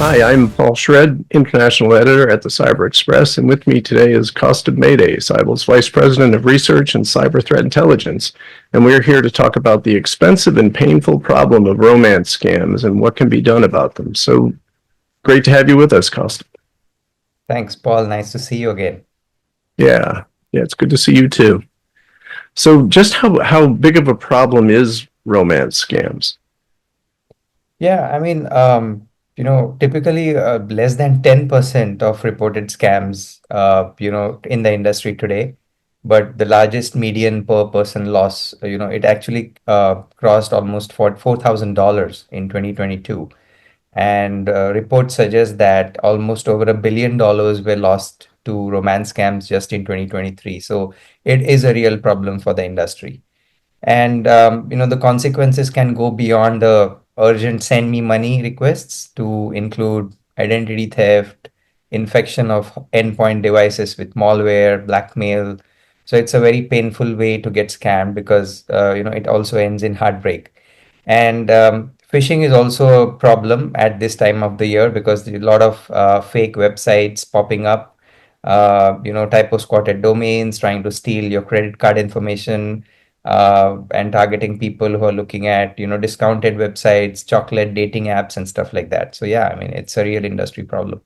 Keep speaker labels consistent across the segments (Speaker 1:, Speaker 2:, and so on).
Speaker 1: Hi, I'm Paul Shred, International Editor at the Cyber Express, and with me today is Kostad Mayday, Cyble's Vice President of Research and Cyber Threat Intelligence. And we're here to talk about the expensive and painful problem of romance scams and what can be done about them. So great to have you with us, Kostad.
Speaker 2: Thanks, Paul. Nice to see you again.
Speaker 1: Yeah, yeah, it's good to see you too. So just how big of a problem is romance scams?
Speaker 2: Yeah, typically less than 10% of reported scams, in the industry today. But the largest median per person loss, it actually crossed almost $4,000 in 2022. And reports suggest that almost over $1 billion were lost to romance scams just in 2023. So it is a real problem for the industry. And the consequences can go beyond the urgent send me money requests to include identity theft, infection of endpoint devices with malware, blackmail. So it's a very painful way to get scammed because it also ends in heartbreak. And phishing is also a problem at this time of the year because there are a lot of fake websites popping up, typo squatted domains trying to steal your credit card information, and targeting people who are looking at, discounted websites, chocolate dating apps, and stuff like that. So yeah, I mean, it's a real industry problem.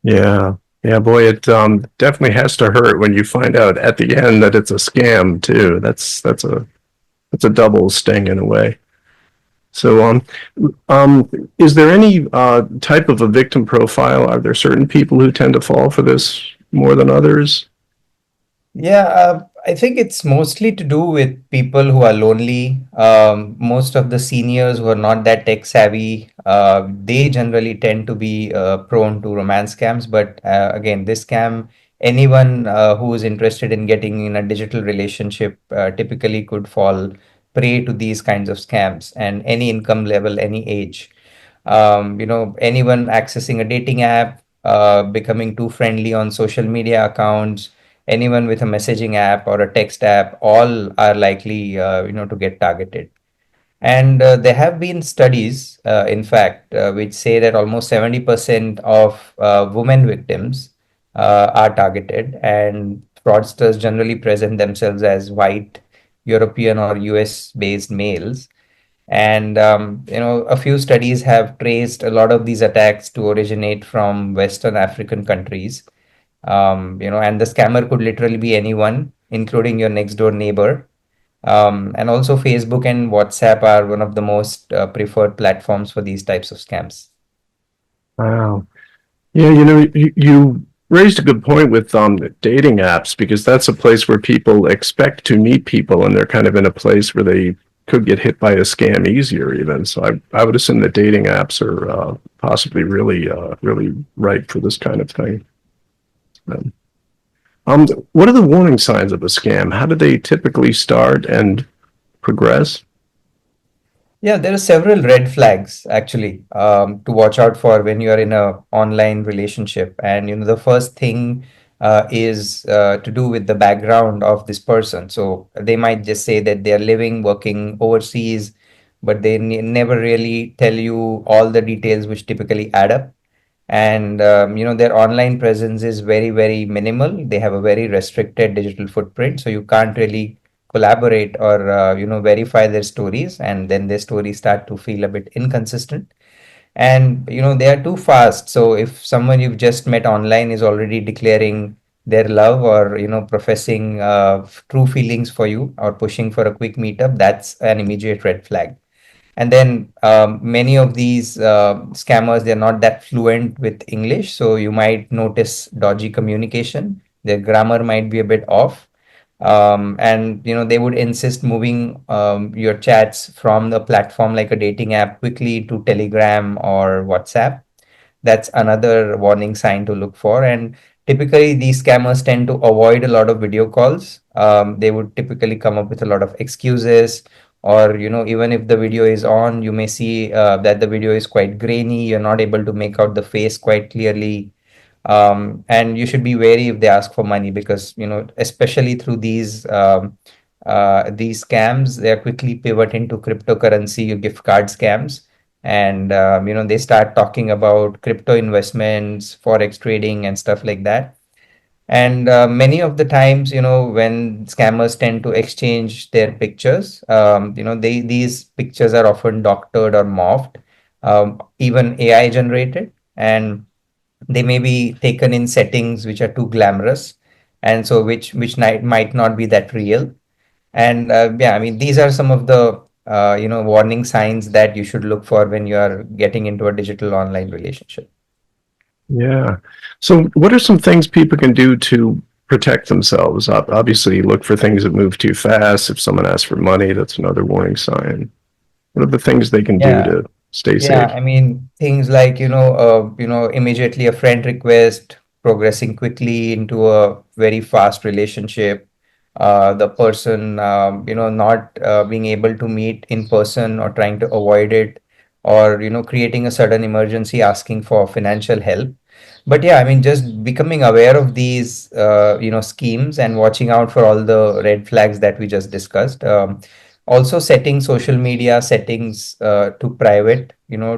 Speaker 1: Yeah, yeah, boy, it definitely has to hurt when you find out at the end that it's a scam too. That's a double sting in a way. So, is there any type of a victim profile? Are there certain people who tend to fall for this more than others?
Speaker 2: Yeah, I think it's mostly to do with people who are lonely. Most of the seniors who are not that tech savvy, they generally tend to be prone to romance scams. But again, this scam, anyone who is interested in getting in a digital relationship typically could fall prey to these kinds of scams, and any income level, any age. Anyone accessing a dating app, becoming too friendly on social media accounts, anyone with a messaging app or a text app, all are likely to get targeted. And there have been studies, in fact, which say that almost 70% of women victims are targeted, and fraudsters generally present themselves as white European or US based males. And a few studies have traced a lot of these attacks to originate from Western African countries. And the scammer could literally be anyone, including your next door neighbor. And also, Facebook and WhatsApp are one of the most preferred platforms for these types of scams.
Speaker 1: Wow. Yeah, you raised a good point with dating apps because that's a place where people expect to meet people, and they're kind of in a place where they could get hit by a scam easier even. So I would assume that dating apps are possibly really ripe for this kind of thing. Um, what are the warning signs of a scam? How do they typically start and progress?
Speaker 2: Yeah, there are several red flags actually to watch out for when you are in a online relationship. And the first thing is to do with the background of this person. So they might just say that they are living, working overseas, but they never really tell you all the details which typically add up. And their online presence is very, very minimal. They have a very restricted digital footprint, so you can't really collaborate or verify their stories, and then their stories start to feel a bit inconsistent. And they are too fast. So if someone you've just met online is already declaring their love or professing true feelings for you or pushing for a quick meetup, that's an immediate red flag. And then many of these scammers, they're not that fluent with English, so you might notice dodgy communication. Their grammar might be a bit off, and they would insist moving your chats from the platform like a dating app quickly to Telegram or WhatsApp. That's another warning sign to look for. And typically, these scammers tend to avoid a lot of video calls. They would typically come up with a lot of excuses, or even if the video is on, you may see that the video is quite grainy. You're not able to make out the face quite clearly. And you should be wary if they ask for money because especially through these scams, they are quickly pivoting to cryptocurrency gift card scams. and they start talking about crypto investments, forex trading, and stuff like that. And many of the times, when scammers tend to exchange their pictures, these pictures are often doctored or morphed, even AI generated, and they may be taken in settings which are too glamorous, and so which might not be that real. And yeah, I mean, these are some of the warning signs that you should look for when you are getting into a digital online relationship.
Speaker 1: Yeah. So, what are some things people can do to protect themselves? Obviously, look for things that move too fast. If someone asks for money, that's another warning sign. What are the things they can do
Speaker 2: Yeah.
Speaker 1: to stay
Speaker 2: Yeah,
Speaker 1: safe?
Speaker 2: I mean things like immediately a friend request, progressing quickly into a very fast relationship, the person not being able to meet in person or trying to avoid it, or creating a sudden emergency asking for financial help. But yeah, I mean, just becoming aware of these schemes and watching out for all the red flags that we just discussed. Also setting social media settings to private,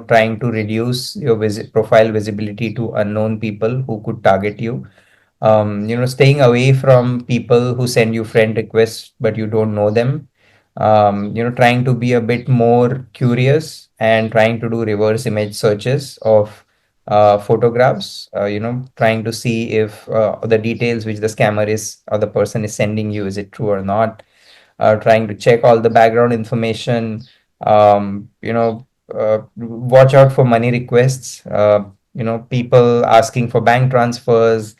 Speaker 2: trying to reduce your profile visibility to unknown people who could target you. Staying away from people who send you friend requests but you don't know them. Trying to be a bit more curious and trying to do reverse image searches of photographs, trying to see if the details which the scammer is or the person is sending you, is it true or not. Trying to check all the background information. Watch out for money requests. People asking for bank transfers,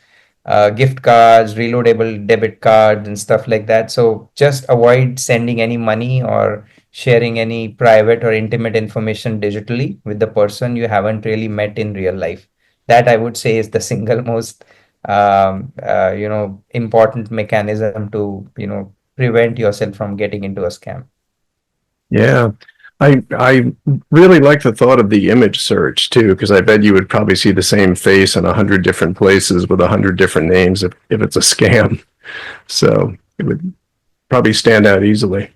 Speaker 2: gift cards, reloadable debit cards, and stuff like that. So just avoid sending any money or sharing any private or intimate information digitally with the person you haven't really met in real life. That I would say is the single most important mechanism to prevent yourself from getting into a scam.
Speaker 1: Yeah. I really like the thought of the image search too, because I bet you would probably see the same face in 100 different places with 100 different names if it's a scam. So it would probably stand out easily.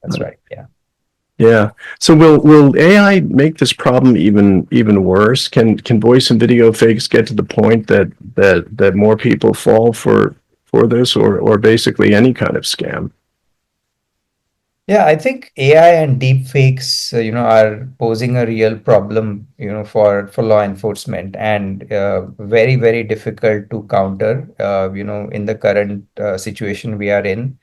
Speaker 2: That's right. Yeah.
Speaker 1: Yeah. So will AI make this problem even worse? Can voice and video fakes get to the point that more people fall for this or basically any kind of scam?
Speaker 2: Yeah, I think AI and deep fakes, are posing a real problem, for law enforcement, and very, very difficult to counter, in the current situation we are in,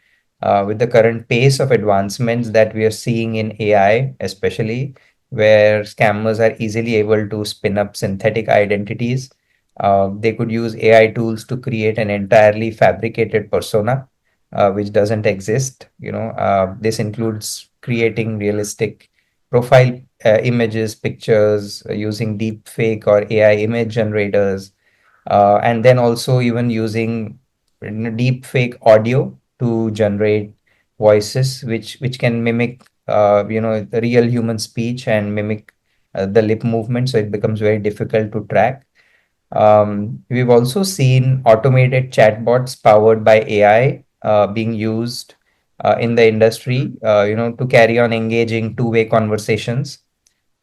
Speaker 2: with the current pace of advancements that we are seeing in AI, especially where scammers are easily able to spin up synthetic identities. They could use AI tools to create an entirely fabricated persona which doesn't exist. This includes creating realistic profile images, pictures using deep fake or AI image generators, and then also even using deep fake audio to generate voices, which can mimic the real human speech and mimic the lip movement, so it becomes very difficult to track. We've also seen automated chatbots powered by AI being used in the industry, to carry on engaging two-way conversations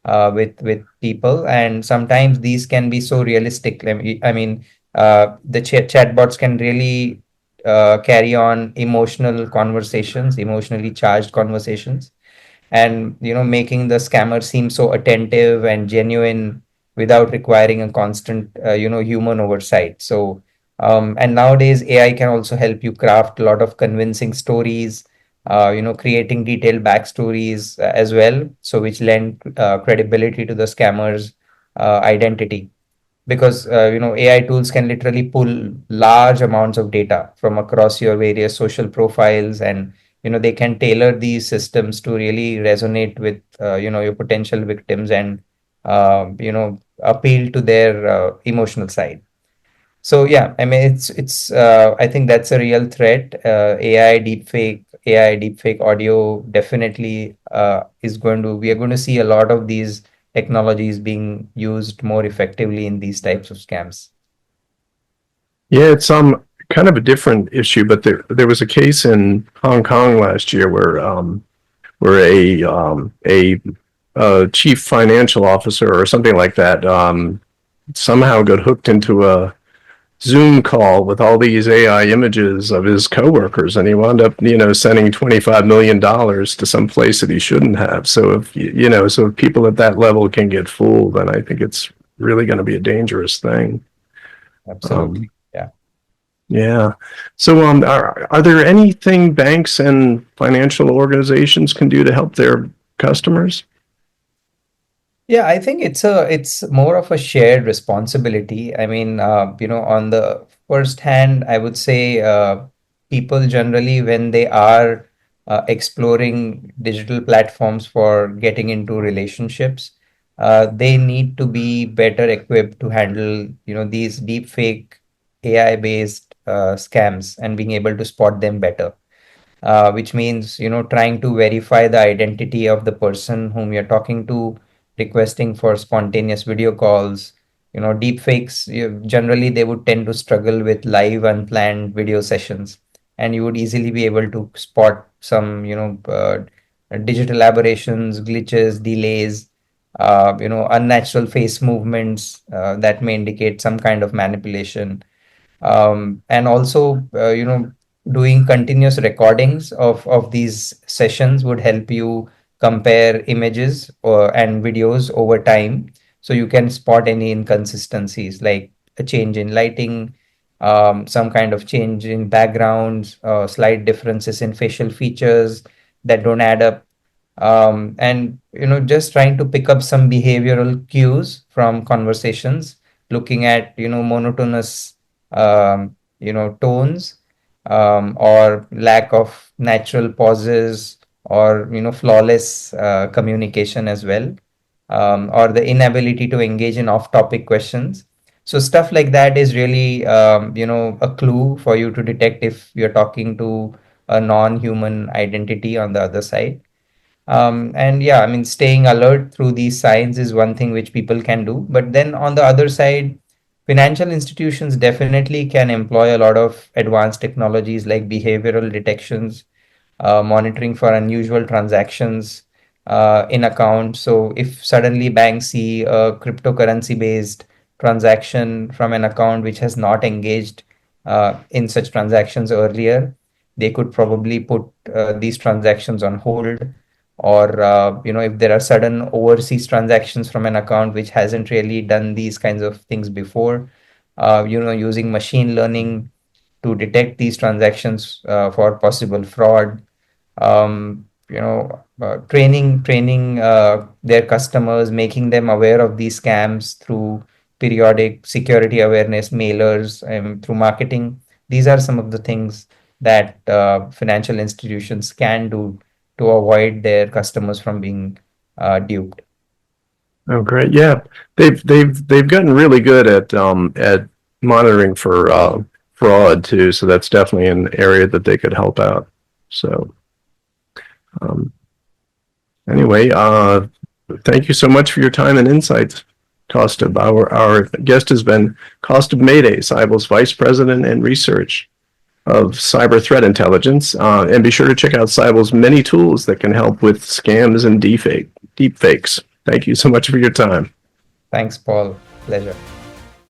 Speaker 2: with people, and sometimes these can be so realistic. I mean, the chatbots can really carry on emotional conversations, emotionally charged conversations, and making the scammer seem so attentive and genuine without requiring a constant human oversight. So and nowadays AI can also help you craft a lot of convincing stories, creating detailed backstories as well, so which lend credibility to the scammer's identity, because AI tools can literally pull large amounts of data from across your various social profiles, and they can tailor these systems to really resonate with your potential victims, and appeal to their emotional side. So yeah, I mean, I think that's a real threat. AI deepfake audio definitely is going to we are going to see a lot of these technologies being used more effectively in these types of scams.
Speaker 1: Yeah, it's kind of a different issue, but there was a case in Hong Kong last year where a chief financial officer or something like that somehow got hooked into a Zoom call with all these AI images of his coworkers, and he wound up, sending $25 million to some place that he shouldn't have. So if people at that level can get fooled, then I think it's really going to be a dangerous thing.
Speaker 2: Absolutely. Yeah.
Speaker 1: Yeah. So, are there anything banks and financial organizations can do to help their customers?
Speaker 2: Yeah, I think it's more of a shared responsibility. I mean, on the first hand, I would say people generally, when they are exploring digital platforms for getting into relationships, they need to be better equipped to handle, these deep fake AI-based scams and being able to spot them better. Which means, trying to verify the identity of the person whom you're talking to, requesting for spontaneous video calls. Deep fakes, generally they would tend to struggle with live unplanned video sessions, and you would easily be able to spot some, digital aberrations, glitches, delays, unnatural face movements that may indicate some kind of manipulation. And also, doing continuous recordings of these sessions would help you compare images and videos over time, so you can spot any inconsistencies like a change in lighting, some kind of change in backgrounds, slight differences in facial features that don't add up. And just trying to pick up some behavioral cues from conversations, looking at monotonous tones, or lack of natural pauses, or flawless communication as well, or the inability to engage in off-topic questions. So stuff like that is really a clue for you to detect if you're talking to a non-human identity on the other side. And yeah, I mean, staying alert through these signs is one thing which people can do. But then on the other side, financial institutions definitely can employ a lot of advanced technologies like behavioral detections, monitoring for unusual transactions in accounts. So if suddenly banks see a cryptocurrency based transaction from an account which has not engaged in such transactions earlier, they could probably put these transactions on hold. Or if there are sudden overseas transactions from an account which hasn't really done these kinds of things before, using machine learning to detect these transactions for possible fraud. Training their customers, making them aware of these scams through periodic security awareness mailers and through marketing. These are some of the things that financial institutions can do to avoid their customers from being duped.
Speaker 1: Oh, great. Yeah. They've gotten really good at monitoring for fraud too. So that's definitely an area that they could help out. So um, anyway, thank you so much for your time and insights. Kostub, our guest has been Kostub Mayday, Cybel's Vice President and Research of Cyber Threat Intelligence. And be sure to check out Cybel's many tools that can help with scams and deep fakes. Thank you so much for your time.
Speaker 2: Thanks, Paul. Pleasure.